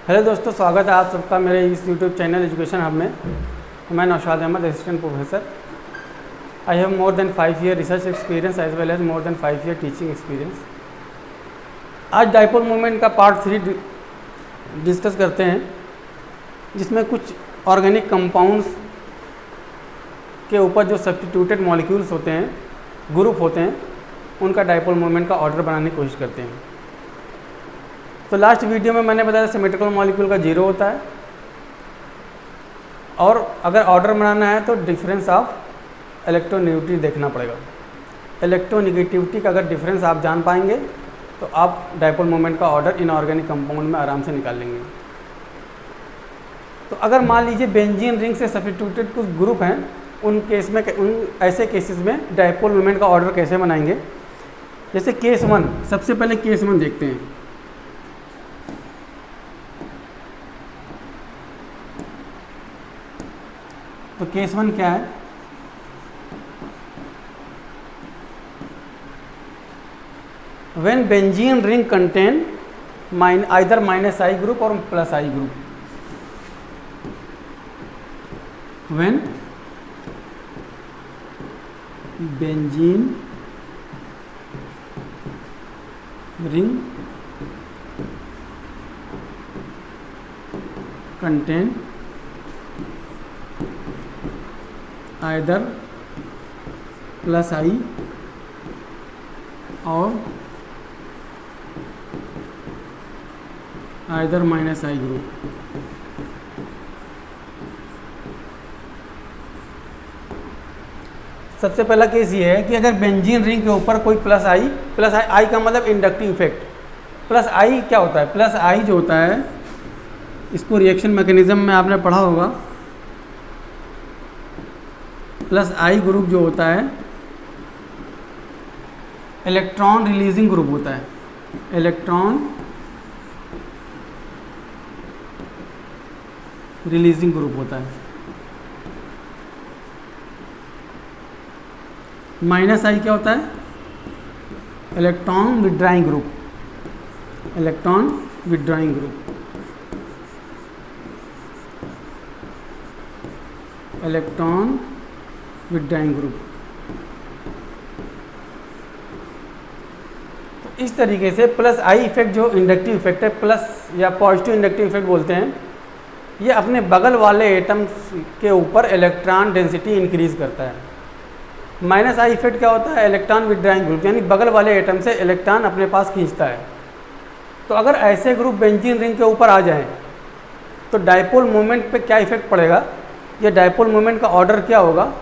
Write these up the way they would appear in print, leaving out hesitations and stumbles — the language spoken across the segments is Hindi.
हेलो दोस्तों, स्वागत है आप सबका मेरे इस यूट्यूब चैनल एजुकेशन हब में। मैं Naushad Ahmad, assistant professor. I have more than 5 year research experience as well as more than 5 year teaching experience. आज डाइपोल मोमेंट का पार्ट 3 डिस्कस करते हैं, जिसमें कुछ ऑर्गेनिक कंपाउंड्स के ऊपर जो सब्स्टिट्यूटेड मॉलिक्यूल्स होते हैं, ग्रुप होते हैं, उनका डाइपोल मोमेंट का ऑर्डर बनाने की कोशिश करते हैं। तो लास्ट वीडियो में मैंने बताया सिमेट्रिकल मॉलिक्यूल का 0 होता है, और अगर ऑर्डर बनाना है तो डिफरेंस ऑफ इलेक्ट्रोनेगेटिविटी देखना पड़ेगा। इलेक्ट्रोनेगेटिविटी का अगर डिफरेंस आप जान पाएंगे तो आप डाइपोल मोमेंट का ऑर्डर इनऑर्गेनिक कंपाउंड में आराम से निकाल लेंगे। तो अगर मान लीजिए बेंजीन रिंग से सब्स्टिट्यूटेड कुछ ग्रुप हैं, उन ऐसे केसेस में डाइपोल मोमेंट का ऑर्डर कैसे बनाएंगे। जैसे केस 1, सबसे पहले केस 1 देखते हैं। तो केस 1 क्या है? When benzene ring contain either -I group और +I group. When benzene ring contain either +I और आइदर -I ग्रुप। सबसे पहला केस ये है कि अगर बेंजीन रिंग के ऊपर कोई +I का मतलब इंडक्टिव इफेक्ट। +I क्या होता है? +I जो होता है, इसको रिएक्शन मैकेनिज्म में आपने पढ़ा होगा। +I ग्रुप जो होता है इलेक्ट्रॉन रिलीजिंग ग्रुप होता है। इलेक्ट्रॉन रिलीजिंग ग्रुप होता है। -I क्या होता है? Electron withdrawing group. Electron withdrawing group. Electron withdrawing group. तो इस तरीके से +I इफेक्ट जो इंडक्टिव इफेक्ट है, प्लस या पॉजिटिव इंडक्टिव इफेक्ट बोलते हैं, ये अपने बगल वाले एटम्स के ऊपर इलेक्ट्रॉन डेंसिटी इंक्रीज करता है। -I इफेक्ट क्या होता है? इलेक्ट्रॉन विड्रॉइंग ग्रुप, यानी बगल वाले एटम से इलेक्ट्रॉन अपने पास खींचता है। तो अगर ऐसे ग्रुप बेंजीन रिंग के ऊपर आ जाएं तो डाइपोल मोमेंट पे क्या इफेक्ट पड़ेगा, या डाइपोल मोमेंट का ऑर्डर क्या होगा,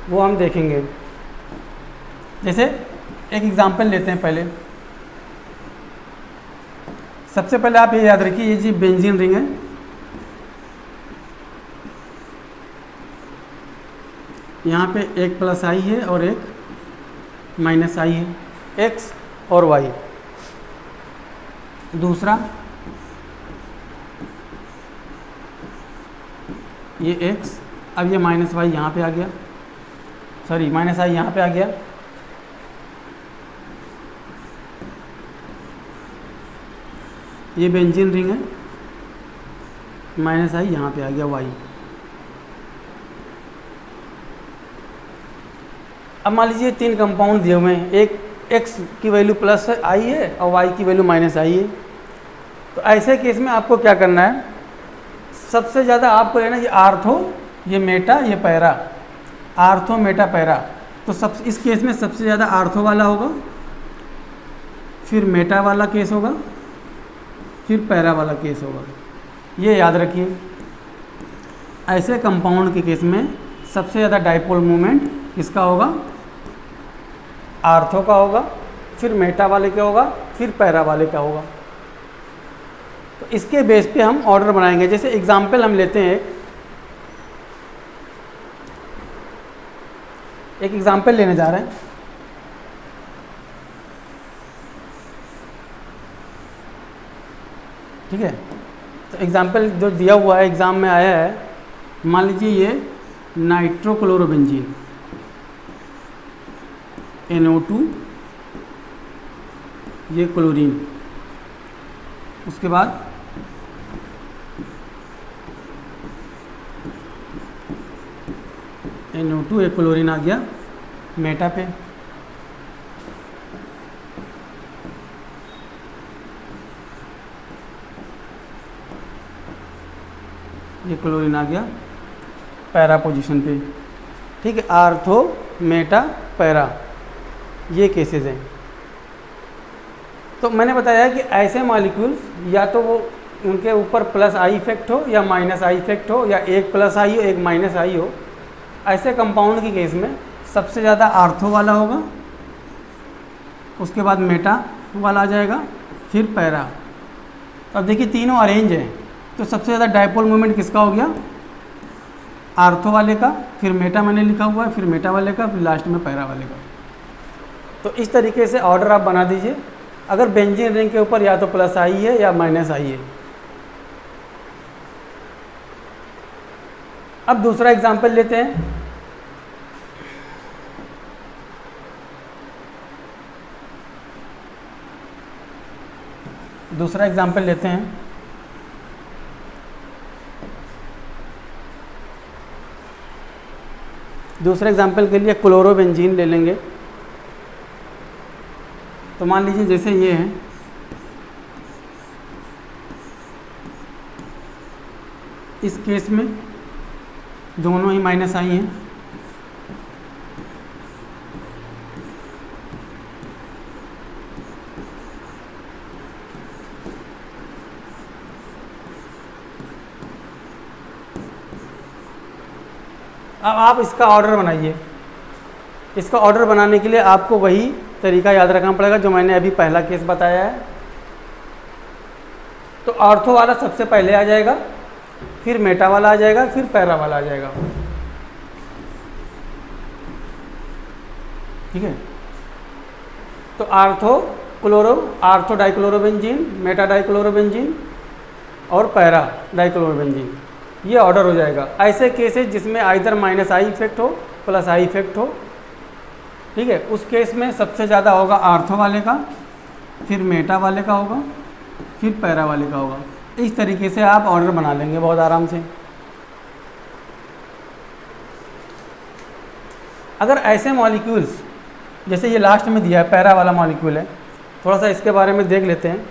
वो हम देखेंगे। जैसे एक एग्जांपल लेते हैं। पहले सबसे पहले आप ये याद रखिए, ये जी बेंजीन रिंग है। यहाँ पे एक +I है और एक -I है, X और Y। दूसरा ये X, अब ये -Y यहाँ पे आ गया, सॉरी -I यहाँ पे आ गया। ये बेंजीन रिंग है, -I यहाँ पे आ गया, Y। अब मान लीजिए 3 कंपाउंड दिए हुए हैं, एक X की वैल्यू +I है और Y की वैल्यू -I है। तो ऐसे केस में आपको क्या करना है? सबसे ज़्यादा आपको लेना ये आर्थो, ये मेटा, ये पैरा। Ortho, Meta, para. तो इस केस में सबसे ज़्यादा आर्थो वाला होगा, फिर मेटा वाला केस होगा, फिर पैरा वाला केस होगा। ये याद रखिए। ऐसे कंपाउंड के केस में सबसे ज़्यादा डाइपोल मोमेंट किसका होगा? आर्थो का होगा, फिर मेटा वाले का होगा, फिर पैरा वाले का होगा। तो इसके बेस पे हम ऑर्डर बनाएंगे। जैसे एग्जाम्पल हम लेते हैं, एक एग्जाम्पल लेने जा रहे हैं। ठीक है, तो एग्जाम्पल जो दिया हुआ है, एग्ज़ाम में आया है, मान लीजिए ये नाइट्रोक्लोरोबेंजीन NO2, ये क्लोरीन, उसके बाद NO2, एक क्लोरीन आ गया मेटा पे, ये क्लोरीन आ गया पैरा पोजीशन पे, ठीक है। आर्थो मेटा पैरा, ये केसेस हैं। तो मैंने बताया कि ऐसे मॉलिक्यूल्स या तो वो उनके ऊपर प्लस आई इफेक्ट हो या माइनस आई इफेक्ट हो, या एक प्लस आई हो एक माइनस आई हो। ऐसे कंपाउंड की केस में सबसे ज़्यादा आर्थो वाला होगा, उसके बाद मेटा वाला आ जाएगा, फिर पैरा। अब देखिए तीनों अरेंज हैं, तो सबसे ज़्यादा डायपोल मोमेंट किसका हो गया? आर्थो वाले का, फिर मेटा मैंने लिखा हुआ है, फिर मेटा वाले का, फिर लास्ट में पैरा वाले का। तो इस तरीके से ऑर्डर आप बना दीजिए। अगर बेंजीन रिंग के ऊपर या तो प्लस आई है या माइनस आई है। अब दूसरा एग्जांपल लेते हैं। दूसरा एग्जांपल लेते हैं। दूसरे एग्जांपल के लिए क्लोरोबेंजीन ले लेंगे। तो मान लीजिए जैसे ये है, इस केस में दोनों ही माइनस आई हैं, अब आप इसका ऑर्डर बनाइए। इसका ऑर्डर बनाने के लिए आपको वही तरीका याद रखना पड़ेगा जो मैंने अभी पहला केस बताया है। तो ऑर्थो वाला सबसे पहले आ जाएगा, फिर मेटा वाला आ जाएगा, फिर पैरा वाला आ जाएगा, ठीक है। तो आर्थो डाइक्लोरोबेंजीन, मेटा डाइक्लोरोबेंजीन और पैरा डाइक्लोरोबेंजीन, ये ऑर्डर हो जाएगा। ऐसे केसेस जिसमें आइदर माइनस आई इफेक्ट हो प्लस आई इफेक्ट हो, ठीक है, उस केस में सबसे ज़्यादा होगा आर्थो वाले का, फिर मेटा वाले का होगा, फिर पैरा वाले का होगा। इस तरीके से आप ऑर्डर बना लेंगे बहुत आराम से। अगर ऐसे मॉलिक्यूल्स जैसे ये लास्ट में दिया है पैरा वाला मॉलिक्यूल है, थोड़ा सा इसके बारे में देख लेते हैं।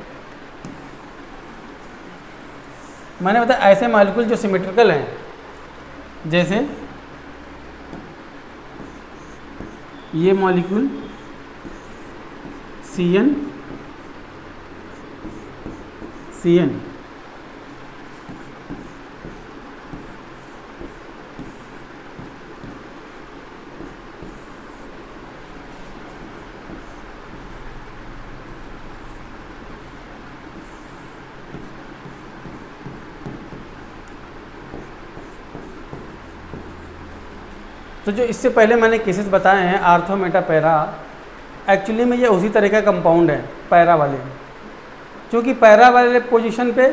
मैंने बताया ऐसे मॉलिक्यूल जो सिमेट्रिकल हैं, जैसे ये मॉलिक्यूल CN तो जो इससे पहले मैंने केसेस बताए हैं आर्थो मेटा पैरा, एक्चुअली में ये उसी तरह का कंपाउंड है पैरा वाले। क्योंकि पैरा वाले पोजीशन पे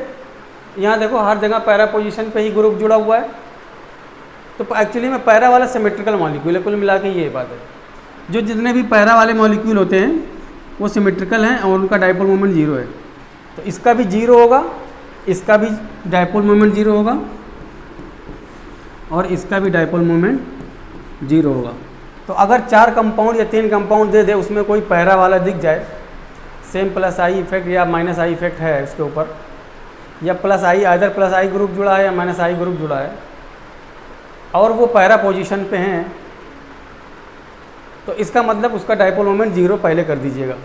यहाँ देखो हर जगह पैरा पोजीशन पे ही ग्रुप जुड़ा हुआ है, तो एक्चुअली में पैरा वाला सिमेट्रिकल मॉलिक्यूल है। कुल मिला के ये बात है, जो जितने भी पैरा वाले मॉलिक्यूल होते हैं वो सिमेट्रिकल हैं और उनका डायपोल मोमेंट 0 है। तो इसका भी 0 होगा, इसका भी डायपोल मोमेंट 0 होगा और इसका भी डायपोल मोमेंट 0 होगा। तो अगर 4 कंपाउंड या 3 कंपाउंड दे दे, उसमें कोई पैरा वाला दिख जाए, सेम प्लस आई इफेक्ट या माइनस आई इफेक्ट है इसके ऊपर, या plus I either plus I group जुड़ा है या माइनस आई ग्रुप जुड़ा है, और वो पैरा पोजीशन पे हैं, तो इसका मतलब उसका डायपोल मोमेंट 0 पहले कर दीजिएगा।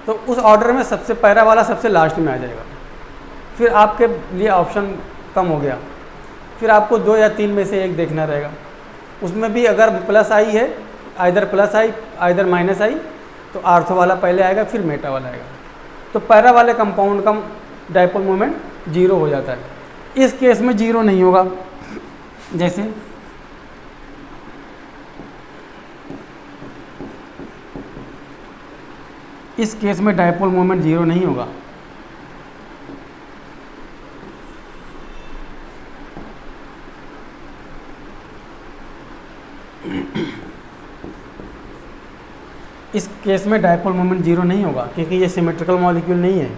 तो उस ऑर्डर में सबसे पैरा वाला सबसे लास्ट में आ जाएगा। फिर आपके लिए ऑप्शन कम हो गया, फिर आपको 2 या 3 में से एक देखना रहेगा। उसमें भी अगर प्लस आई है, either plus I either minus आई, तो आर्थो वाला पहले आएगा, फिर मेटा वाला आएगा। तो पैरा वाले कंपाउंड का डायपोल मोमेंट 0 हो जाता है। इस केस में 0 नहीं होगा, जैसे इस केस में डायपोल मोमेंट 0 नहीं होगा। इस केस में डायपोल मोमेंट 0 नहीं होगा क्योंकि ये सिमेट्रिकल मॉलिक्यूल नहीं है।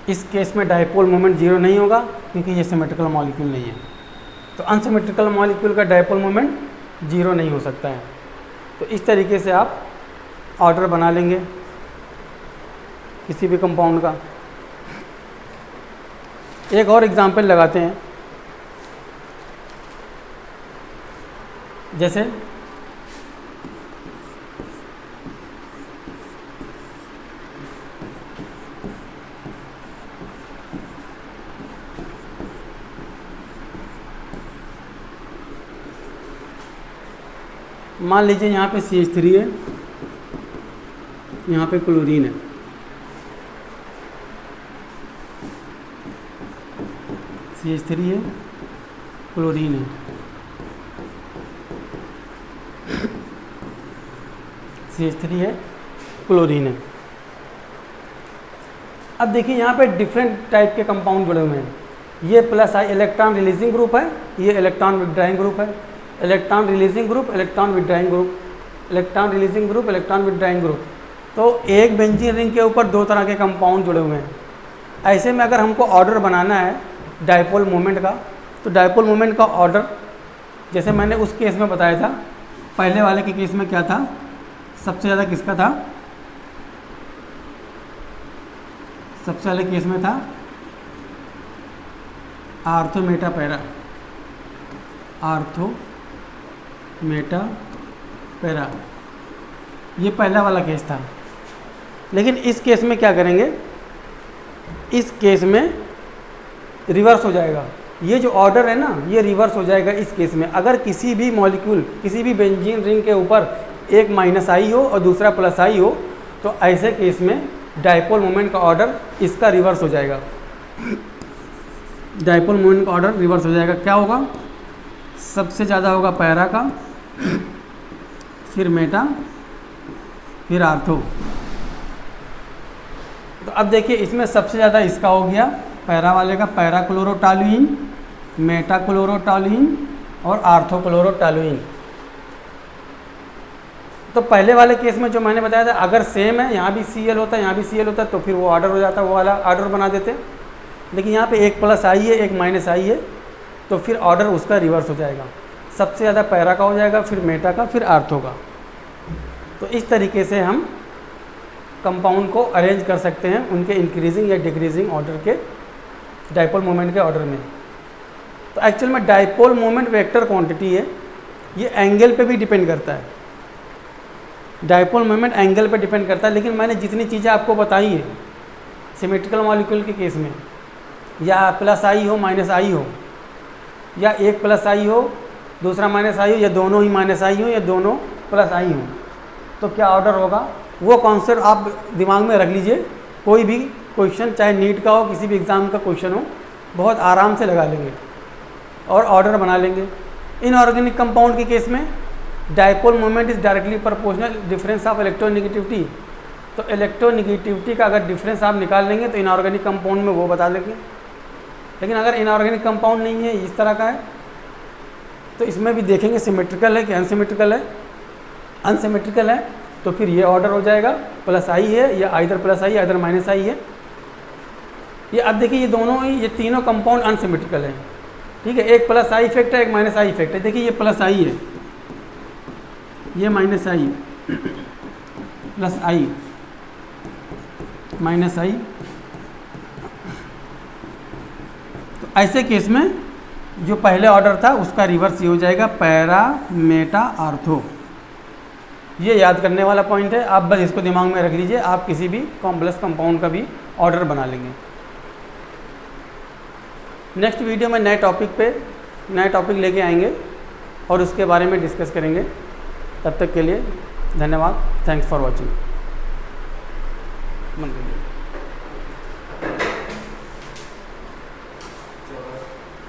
इस केस में डायपोल मोमेंट जीरो नहीं होगा क्योंकि ये सिमेट्रिकल मॉलिक्यूल नहीं है। तो अनसिमेट्रिकल मॉलिक्यूल का डायपोल मोमेंट जीरो नहीं हो सकता है। तो इस तरीके से आप ऑर्डर बना लेंगे किसी भी कंपाउंड का। एक और एग्जांपल लगाते हैं, जैसे मान लीजिए यहाँ पे CH3 है, यहाँ पे क्लोरीन है। CH3 है, क्लोरीन है। CH3 है, क्लोरीन है। अब देखिए यहाँ पे डिफरेंट टाइप के कंपाउंड जुड़े हुए हैं। ये प्लस आई इलेक्ट्रॉन रिलीजिंग ग्रुप है, ये इलेक्ट्रॉन विड्राइंग ग्रुप है। Electron releasing group, electron withdrawing group, electron releasing group, electron withdrawing group. तो एक बेंजीन रिंग के ऊपर दो तरह के कंपाउंड जुड़े हुए हैं। ऐसे में अगर हमको ऑर्डर बनाना है डायपोल मोमेंट का, तो डायपोल मोमेंट का ऑर्डर जैसे मैंने उस केस में बताया था, पहले वाले के केस में क्या था, सबसे ज़्यादा किसका था, सबसे पहले केस में था ortho Meta para, ortho Meta para, ये पहला वाला केस था। लेकिन इस केस में क्या करेंगे, इस केस में रिवर्स हो जाएगा। ये जो ऑर्डर है ना, ये रिवर्स हो जाएगा इस केस में। अगर किसी भी मॉलिक्यूल, किसी भी बेंजीन रिंग के ऊपर एक माइनस आई हो और दूसरा प्लस आई हो, तो ऐसे केस में डायपोल मोमेंट का ऑर्डर इसका रिवर्स हो जाएगा। डायपोल मोमेंट का ऑर्डर रिवर्स हो जाएगा। क्या होगा, सबसे ज़्यादा होगा पैरा का, फिर मेटा, फिर आर्थो। तो अब देखिए इसमें सबसे ज़्यादा इसका हो गया पैरा वाले का, पैरा क्लोरोटॉलुइन, मेटा क्लोरोटॉलुइन और आर्थो क्लोरोटॉलुइन। तो पहले वाले केस में जो मैंने बताया था, अगर सेम है, यहाँ भी Cl होता है, यहाँ भी Cl होता है, तो फिर वो ऑर्डर हो जाता है, वो वाला ऑर्डर बना देते। लेकिन यहाँ पे एक प्लस आई है, एक माइनस आई है, तो फिर ऑर्डर उसका रिवर्स हो जाएगा। सबसे ज़्यादा पैरा का हो जाएगा, फिर मेटा का, फिर आर्थो का। तो इस तरीके से हम कंपाउंड को अरेंज कर सकते हैं उनके इंक्रीजिंग या डिक्रीजिंग ऑर्डर के, डायपोल मोमेंट के ऑर्डर में। तो एक्चुअल में डायपोल मोमेंट वेक्टर क्वांटिटी है, ये एंगल पे भी डिपेंड करता है। डायपोल मोमेंट एंगल पे डिपेंड करता है। लेकिन मैंने जितनी चीज़ें आपको बताई है सिमेट्रिकल मॉलिक्यूल के केस में, या प्लस आई हो माइनस आई हो, या एक प्लस आई हो दूसरा माइनस आई हो, या दोनों ही माइनस आई हो, या दोनों प्लस आई हो, तो क्या ऑर्डर होगा, वो कॉन्सेप्ट आप दिमाग में रख लीजिए। कोई भी क्वेश्चन, चाहे नीट का हो, किसी भी एग्ज़ाम का क्वेश्चन हो, बहुत आराम से लगा लेंगे और ऑर्डर बना लेंगे। इनऑर्गेनिक कंपाउंड के केस में dipole moment is directly proportional difference of electronegativity. तो इलेक्ट्रोनेगेटिविटी का अगर डिफरेंस आप निकाल लेंगे तो इनऑर्गेनिक कंपाउंड में वो बता लेंगे। लेकिन अगर इनऑर्गेनिक कंपाउंड नहीं है, इस तरह का है, तो इसमें भी देखेंगे सिमेट्रिकल है कि अनसिमेट्रिकल है। अनसिमेट्रिकल है तो फिर ये ऑर्डर हो जाएगा, प्लस आई है या either plus I either minus आई है। ये अब देखिए ये दोनों ही, ये तीनों कंपाउंड अनसिमेट्रिकल है, ठीक है। एक प्लस आई इफेक्ट है, एक माइनस आई इफेक्ट है। देखिए ये प्लस आई है, ये माइनस आई, प्लस आई माइनस आई। तो ऐसे केस में जो पहले ऑर्डर था उसका रिवर्स ये हो जाएगा, पैरा मेटा आर्थो। ये याद करने वाला पॉइंट है, आप बस इसको दिमाग में रख लीजिए, आप किसी भी कॉम्प्लेक्स कंपाउंड का भी ऑर्डर बना लेंगे। नेक्स्ट वीडियो में नए टॉपिक लेके आएंगे और उसके बारे में डिस्कस करेंगे। तब तक के लिए धन्यवाद। Thanks for watching.